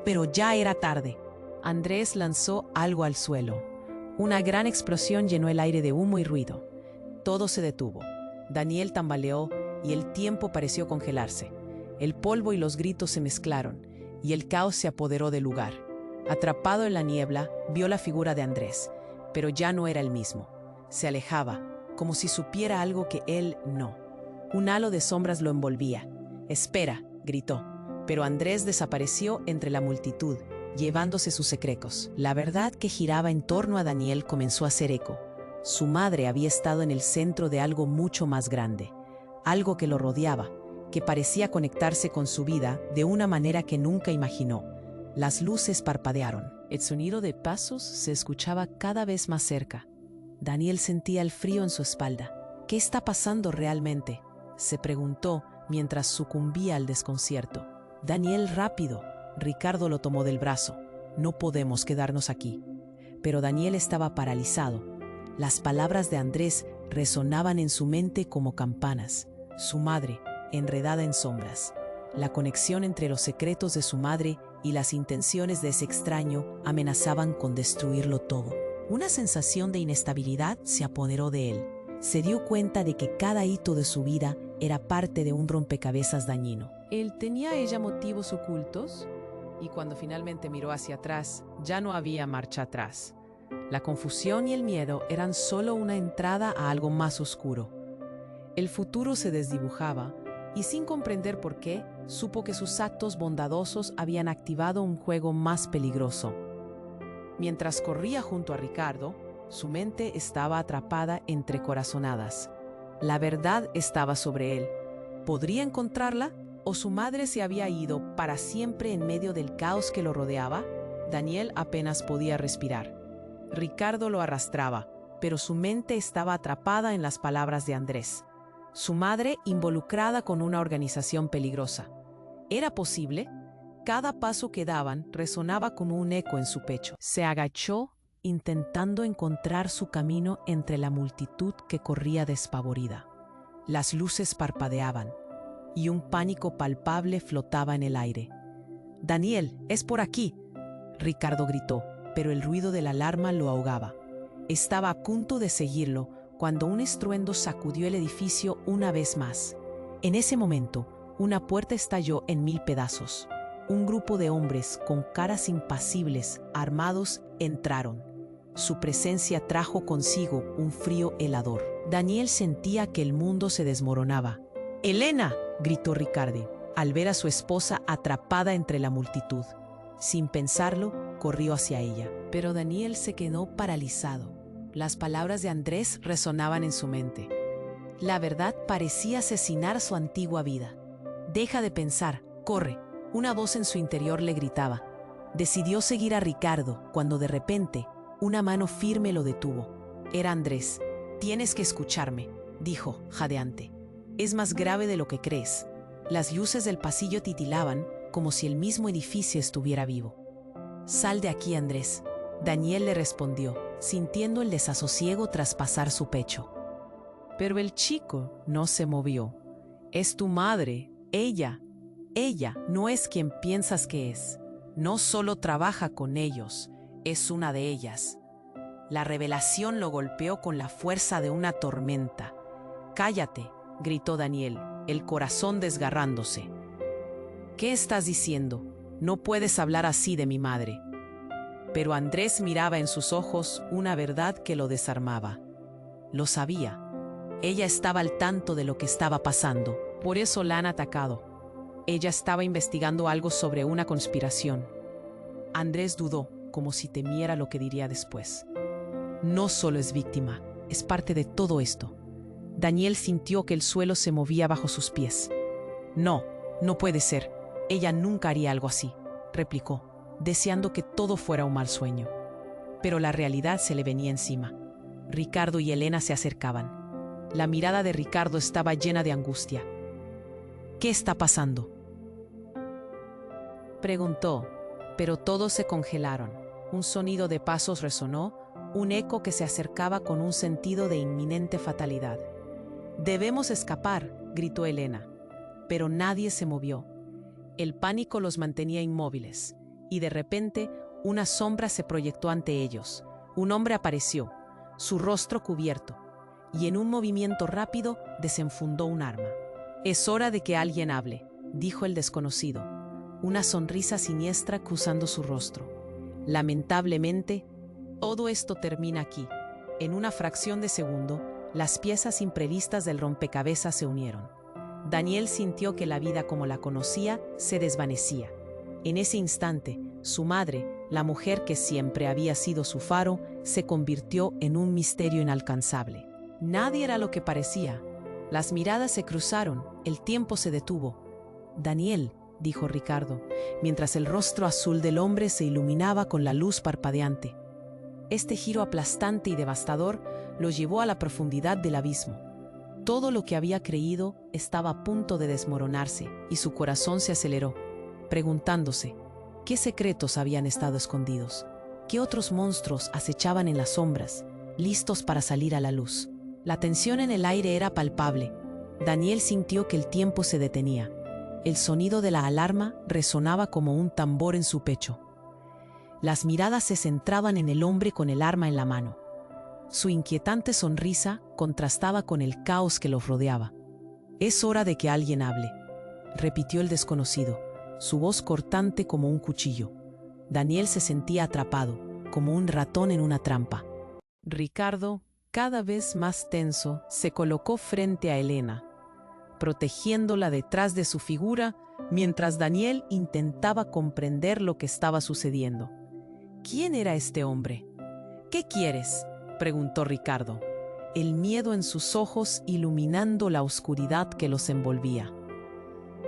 Pero ya era tarde. Andrés lanzó algo al suelo. Una gran explosión llenó el aire de humo y ruido. Todo se detuvo. Daniel tambaleó y el tiempo pareció congelarse. El polvo y los gritos se mezclaron, y el caos se apoderó del lugar. Atrapado en la niebla, vio la figura de Andrés, pero ya no era el mismo. Se alejaba, como si supiera algo que él no. Un halo de sombras lo envolvía. «Espera», gritó, pero Andrés desapareció entre la multitud, llevándose sus secretos. La verdad que giraba en torno a Daniel comenzó a hacer eco. Su madre había estado en el centro de algo mucho más grande, algo que lo rodeaba, que parecía conectarse con su vida de una manera que nunca imaginó. Las luces parpadearon. El sonido de pasos se escuchaba cada vez más cerca. Daniel sentía el frío en su espalda. ¿Qué está pasando realmente?, se preguntó mientras sucumbía al desconcierto. Daniel, rápido. Ricardo lo tomó del brazo. No podemos quedarnos aquí. Pero Daniel estaba paralizado. Las palabras de Andrés resonaban en su mente como campanas. Su madre, enredada en sombras. La conexión entre los secretos de su madre y las intenciones de ese extraño amenazaban con destruirlo todo. Una sensación de inestabilidad se apoderó de él. Se dio cuenta de que cada hito de su vida era parte de un rompecabezas dañino. ¿Tenía ella motivos ocultos? Y cuando finalmente miró hacia atrás, ya no había marcha atrás. La confusión y el miedo eran solo una entrada a algo más oscuro. El futuro se desdibujaba, y sin comprender por qué, supo que sus actos bondadosos habían activado un juego más peligroso. Mientras corría junto a Ricardo, su mente estaba atrapada entre corazonadas. La verdad estaba sobre él. ¿Podría encontrarla? ¿O su madre se había ido para siempre en medio del caos que lo rodeaba? Daniel apenas podía respirar. Ricardo lo arrastraba, pero su mente estaba atrapada en las palabras de Andrés. Su madre involucrada con una organización peligrosa. ¿Era posible? Cada paso que daban resonaba como un eco en su pecho. Se agachó, intentando encontrar su camino entre la multitud que corría despavorida. Las luces parpadeaban, y un pánico palpable flotaba en el aire. «Daniel, es por aquí», Ricardo gritó, pero el ruido de la alarma lo ahogaba. Estaba a punto de seguirlo cuando un estruendo sacudió el edificio una vez más. En ese momento, una puerta estalló en 1000 pedazos. Un grupo de hombres con caras impasibles, armados, entraron. Su presencia trajo consigo un frío helador. Daniel sentía que el mundo se desmoronaba. «¡Elena!», gritó Ricardo, al ver a su esposa atrapada entre la multitud. Sin pensarlo, corrió hacia ella. Pero Daniel se quedó paralizado. Las palabras de Andrés resonaban en su mente. La verdad parecía asesinar su antigua vida. «Deja de pensar, corre», una voz en su interior le gritaba. Decidió seguir a Ricardo cuando de repente una mano firme lo detuvo. Era Andrés. «Tienes que escucharme», dijo, jadeante. «Es más grave de lo que crees». Las luces del pasillo titilaban como si el mismo edificio estuviera vivo. «Sal de aquí, Andrés», Daniel le respondió, sintiendo el desasosiego traspasar su pecho. Pero el chico no se movió. «Es tu madre, ella no es quien piensas que es. No solo trabaja con ellos, es una de ellas». La revelación lo golpeó con la fuerza de una tormenta. «Cállate», gritó Daniel, el corazón desgarrándose. «¿Qué estás diciendo? No puedes hablar así de mi madre». Pero Andrés miraba en sus ojos una verdad que lo desarmaba. Lo sabía. Ella estaba al tanto de lo que estaba pasando. Por eso la han atacado. Ella estaba investigando algo sobre una conspiración. Andrés dudó, como si temiera lo que diría después. No solo es víctima, es parte de todo esto. Daniel sintió que el suelo se movía bajo sus pies. «No, no puede ser. Ella nunca haría algo así», replicó, deseando que todo fuera un mal sueño. Pero la realidad se le venía encima. Ricardo y Elena se acercaban. La mirada de Ricardo estaba llena de angustia. «¿Qué está pasando?», preguntó, pero todos se congelaron. Un sonido de pasos resonó, un eco que se acercaba con un sentido de inminente fatalidad. «Debemos escapar», gritó Elena, pero nadie se movió. El pánico los mantenía inmóviles, y de repente una sombra se proyectó ante ellos. Un hombre apareció, su rostro cubierto, y en un movimiento rápido desenfundó un arma. «Es hora de que alguien hable», dijo el desconocido, una sonrisa siniestra cruzando su rostro. Lamentablemente, todo esto termina aquí. En una fracción de segundo, las piezas imprevistas del rompecabezas se unieron. Daniel sintió que la vida como la conocía se desvanecía. En ese instante, Su madre, la mujer que siempre había sido su faro, se convirtió en un misterio inalcanzable. Nadie era lo que parecía. Las miradas se cruzaron, el tiempo se detuvo. «Daniel», dijo Ricardo, mientras el rostro azul del hombre se iluminaba con la luz parpadeante. Este giro aplastante y devastador lo llevó a la profundidad del abismo. Todo lo que había creído estaba a punto de desmoronarse y su corazón se aceleró, preguntándose qué secretos habían estado escondidos, qué otros monstruos acechaban en las sombras, listos para salir a la luz. La tensión en el aire era palpable. Daniel sintió que el tiempo se detenía. El sonido de la alarma resonaba como un tambor en su pecho. Las miradas se centraban en el hombre con el arma en la mano. Su inquietante sonrisa contrastaba con el caos que los rodeaba. «Es hora de que alguien hable», repitió el desconocido, su voz cortante como un cuchillo. Daniel se sentía atrapado, como un ratón en una trampa. Ricardo, cada vez más tenso, se colocó frente a Elena, protegiéndola detrás de su figura, mientras Daniel intentaba comprender lo que estaba sucediendo. ¿Quién era este hombre? «¿Qué quieres?», preguntó Ricardo, el miedo en sus ojos iluminando la oscuridad que los envolvía.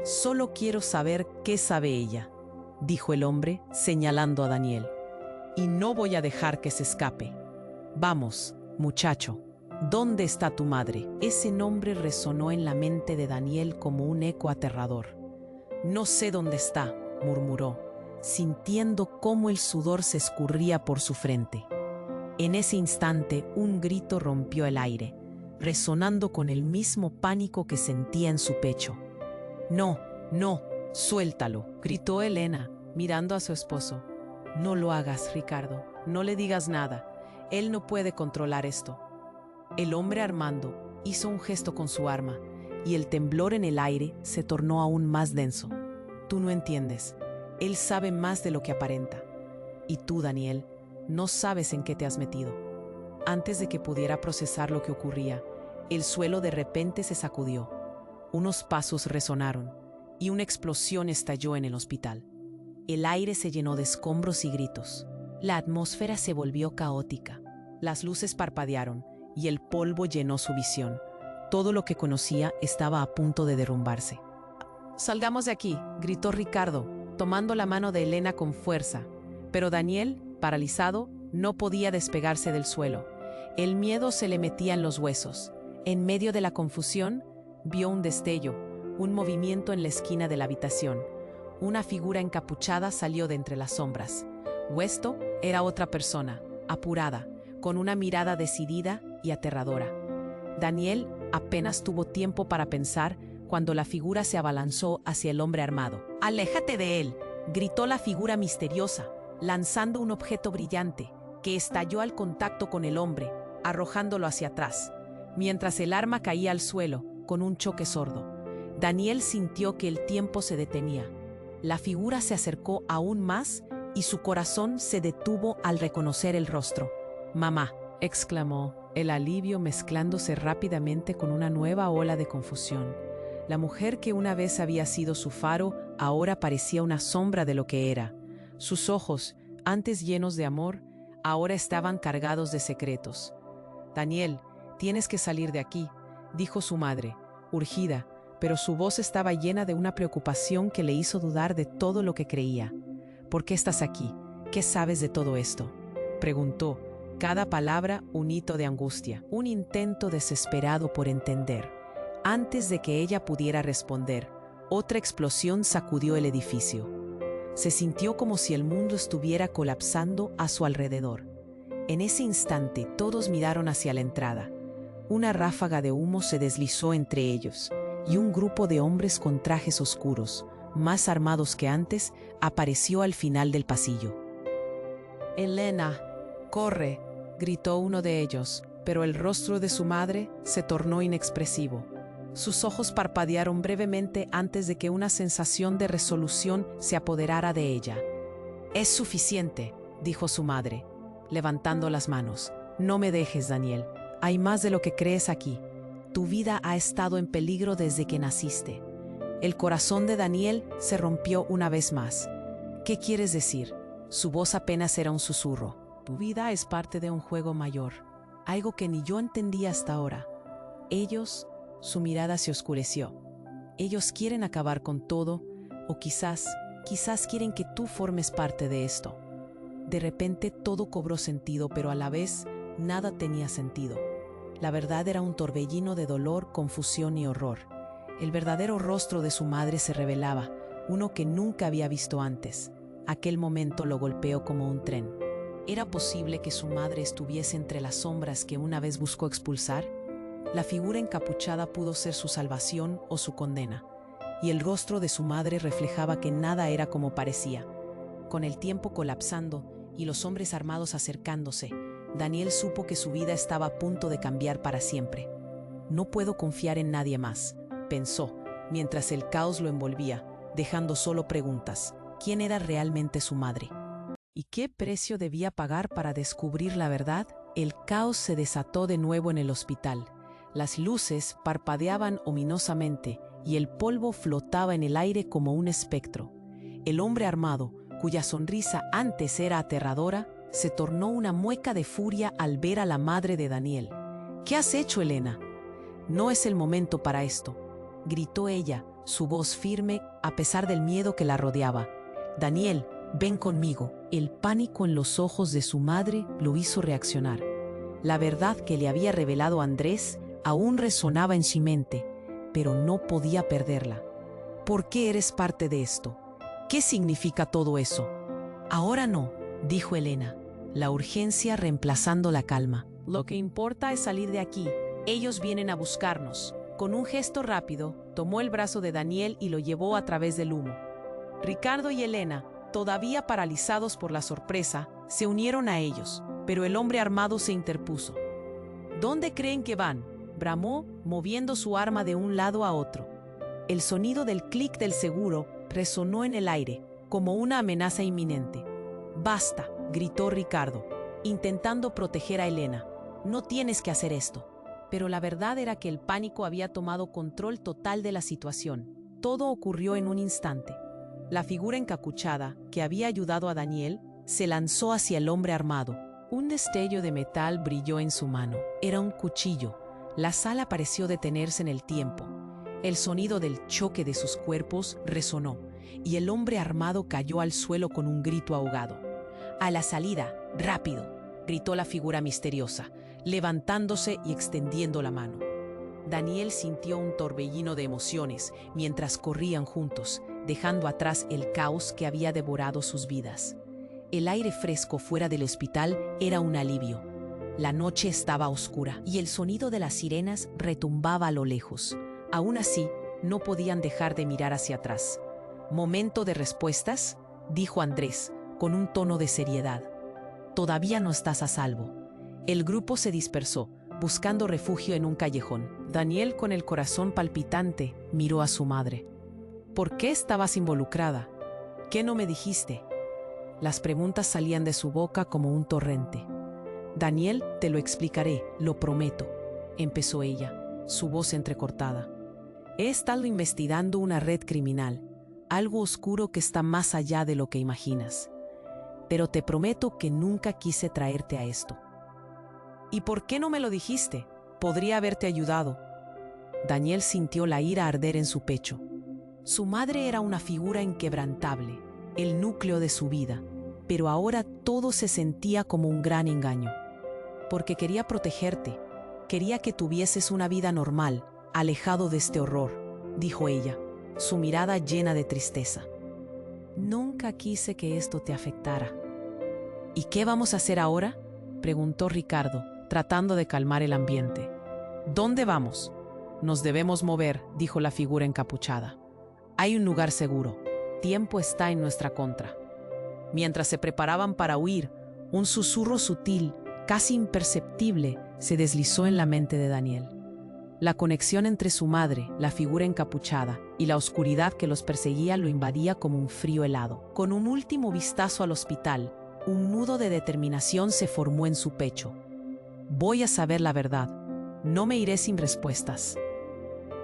«Solo quiero saber qué sabe ella», dijo el hombre, señalando a Daniel. «Y no voy a dejar que se escape. Vamos, muchacho, ¿dónde está tu madre?». Ese nombre resonó en la mente de Daniel como un eco aterrador. «No sé dónde está», murmuró, sintiendo cómo el sudor se escurría por su frente. En ese instante, un grito rompió el aire, resonando con el mismo pánico que sentía en su pecho. «No, no, suéltalo», gritó Elena, mirando a su esposo. «No lo hagas, Ricardo, no le digas nada. Él no puede controlar esto». El hombre armado hizo un gesto con su arma, y el temblor en el aire se tornó aún más denso. «Tú no entiendes. Él sabe más de lo que aparenta. Y tú, Daniel, no sabes en qué te has metido». Antes de que pudiera procesar lo que ocurría, el suelo de repente se sacudió. Unos pasos resonaron y una explosión estalló en el hospital. El aire se llenó de escombros y gritos. La atmósfera se volvió caótica. Las luces parpadearon y el polvo llenó su visión. Todo lo que conocía estaba a punto de derrumbarse. «Salgamos de aquí», gritó Ricardo, tomando la mano de Elena con fuerza. Pero Daniel, paralizado, no podía despegarse del suelo. El miedo se le metía en los huesos. En medio de la confusión, vio un destello, un movimiento en la esquina de la habitación. Una figura encapuchada salió de entre las sombras. Esto era otra persona, apurada, con una mirada decidida y aterradora. Daniel apenas tuvo tiempo para pensar cuando la figura se abalanzó hacia el hombre armado. «¡Aléjate de él!», gritó la figura misteriosa, lanzando un objeto brillante que estalló al contacto con el hombre, arrojándolo hacia atrás, mientras el arma caía al suelo con un choque sordo. Daniel sintió que el tiempo se detenía. La figura se acercó aún más y su corazón se detuvo al reconocer el rostro. «Mamá», exclamó, el alivio mezclándose rápidamente con una nueva ola de confusión. La mujer que una vez había sido su faro ahora parecía una sombra de lo que era. Sus ojos, antes llenos de amor, ahora estaban cargados de secretos. «Daniel, tienes que salir de aquí», dijo su madre, urgida, pero su voz estaba llena de una preocupación que le hizo dudar de todo lo que creía. «¿Por qué estás aquí? ¿Qué sabes de todo esto?», preguntó, cada palabra un hito de angustia, un intento desesperado por entender. Antes de que ella pudiera responder, otra explosión sacudió el edificio. Se sintió como si el mundo estuviera colapsando a su alrededor. En ese instante todos miraron hacia la entrada. Una ráfaga de humo se deslizó entre ellos, y un grupo de hombres con trajes oscuros, más armados que antes, apareció al final del pasillo. «Elena, corre», gritó uno de ellos, pero el rostro de su madre se tornó inexpresivo. Sus ojos parpadearon brevemente antes de que una sensación de resolución se apoderara de ella. «Es suficiente», dijo su madre, levantando las manos. «No me dejes, Daniel. Hay más de lo que crees aquí. Tu vida ha estado en peligro desde que naciste». El corazón de Daniel se rompió una vez más. «¿Qué quieres decir?», Su voz apenas era un susurro. Tu vida es parte de un juego mayor, algo que ni yo entendía hasta ahora. Ellos, su mirada se oscureció. Ellos quieren acabar con todo, o quizás quieren que tú formes parte de esto. De repente todo cobró sentido, pero a la vez nada tenía sentido. La verdad era un torbellino de dolor, confusión y horror. El verdadero rostro de su madre se revelaba, uno que nunca había visto antes. Aquel momento lo golpeó como un tren. ¿Era posible que su madre estuviese entre las sombras que una vez buscó expulsar? La figura encapuchada pudo ser su salvación o su condena, y el rostro de su madre reflejaba que nada era como parecía. Con el tiempo colapsando y los hombres armados acercándose, Daniel supo que su vida estaba a punto de cambiar para siempre. No puedo confiar en nadie más, pensó, mientras el caos lo envolvía, dejando solo preguntas. ¿Quién era realmente su madre? ¿Y qué precio debía pagar para descubrir la verdad? El caos se desató de nuevo en el hospital. Las luces parpadeaban ominosamente y el polvo flotaba en el aire como un espectro. El hombre armado, cuya sonrisa antes era aterradora, se tornó una mueca de furia al ver a la madre de Daniel. ¿Qué has hecho, Elena? No es el momento para esto, gritó ella, su voz firme a pesar del miedo que la rodeaba. Daniel, ven conmigo. El pánico en los ojos de su madre lo hizo reaccionar. La verdad que le había revelado Andrés aún resonaba en su mente, pero no podía perderla. ¿Por qué eres parte de esto? ¿Qué significa todo eso? Ahora no, dijo Elena, la urgencia reemplazando la calma. Lo que importa es salir de aquí. Ellos vienen a buscarnos. Con un gesto rápido, tomó el brazo de Daniel y lo llevó a través del humo. Ricardo y Elena, todavía paralizados por la sorpresa, se unieron a ellos, pero el hombre armado se interpuso. ¿Dónde creen que van?, bramó, moviendo su arma de un lado a otro. El sonido del clic del seguro resonó en el aire, como una amenaza inminente. «Basta», gritó Ricardo, intentando proteger a Elena. «No tienes que hacer esto». Pero la verdad era que el pánico había tomado control total de la situación. Todo ocurrió en un instante. La figura encapuchada, que había ayudado a Daniel, se lanzó hacia el hombre armado. Un destello de metal brilló en su mano. Era un cuchillo. La sala pareció detenerse en el tiempo. El sonido del choque de sus cuerpos resonó, y el hombre armado cayó al suelo con un grito ahogado. «A la salida, rápido», gritó la figura misteriosa, levantándose y extendiendo la mano. Daniel sintió un torbellino de emociones mientras corrían juntos, dejando atrás el caos que había devorado sus vidas. El aire fresco fuera del hospital era un alivio. La noche estaba oscura y el sonido de las sirenas retumbaba a lo lejos. Aún así, no podían dejar de mirar hacia atrás. «¿Momento de respuestas?», dijo Andrés, con un tono de seriedad. «Todavía no estás a salvo». El grupo se dispersó, buscando refugio en un callejón. Daniel, con el corazón palpitante, miró a su madre. «¿Por qué estabas involucrada? ¿Qué no me dijiste?». Las preguntas salían de su boca como un torrente. «Daniel, te lo explicaré, lo prometo», empezó ella, su voz entrecortada. «He estado investigando una red criminal, algo oscuro que está más allá de lo que imaginas. Pero te prometo que nunca quise traerte a esto». «¿Y por qué no me lo dijiste? Podría haberte ayudado». Daniel sintió la ira arder en su pecho. Su madre era una figura inquebrantable, el núcleo de su vida, pero ahora todo se sentía como un gran engaño. «Porque quería protegerte, quería que tuvieses una vida normal, alejado de este horror», dijo ella, su mirada llena de tristeza. «Nunca quise que esto te afectara». «¿Y qué vamos a hacer ahora?», preguntó Ricardo, tratando de calmar el ambiente. «¿Dónde vamos?». «Nos debemos mover», dijo la figura encapuchada. «Hay un lugar seguro. Tiempo está en nuestra contra». Mientras se preparaban para huir, un susurro sutil, casi imperceptible, se deslizó en la mente de Daniel. La conexión entre su madre, la figura encapuchada, y la oscuridad que los perseguía lo invadía como un frío helado. Con un último vistazo al hospital, un nudo de determinación se formó en su pecho. «Voy a saber la verdad. No me iré sin respuestas».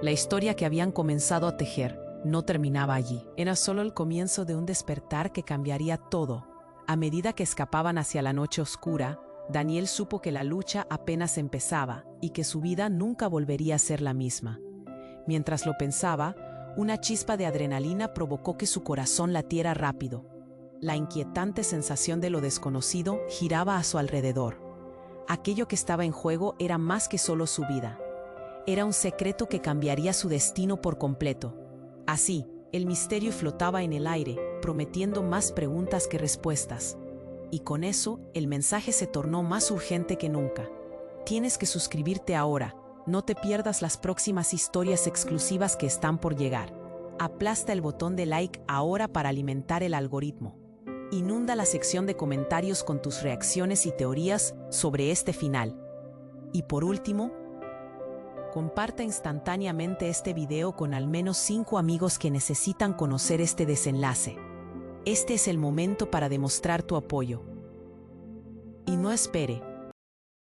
La historia que habían comenzado a tejer no terminaba allí. Era solo el comienzo de un despertar que cambiaría todo. A medida que escapaban hacia la noche oscura, Daniel supo que la lucha apenas empezaba y que su vida nunca volvería a ser la misma. Mientras lo pensaba, una chispa de adrenalina provocó que su corazón latiera rápido. La inquietante sensación de lo desconocido giraba a su alrededor. Aquello que estaba en juego era más que solo su vida. Era un secreto que cambiaría su destino por completo. Así, el misterio flotaba en el aire, prometiendo más preguntas que respuestas. Y con eso, el mensaje se tornó más urgente que nunca. Tienes que suscribirte ahora. No te pierdas las próximas historias exclusivas que están por llegar. Aplasta el botón de like ahora para alimentar el algoritmo. Inunda la sección de comentarios con tus reacciones y teorías sobre este final. Y por último, comparta instantáneamente este video con al menos 5 amigos que necesitan conocer este desenlace. Este es el momento para demostrar tu apoyo. Y no espere.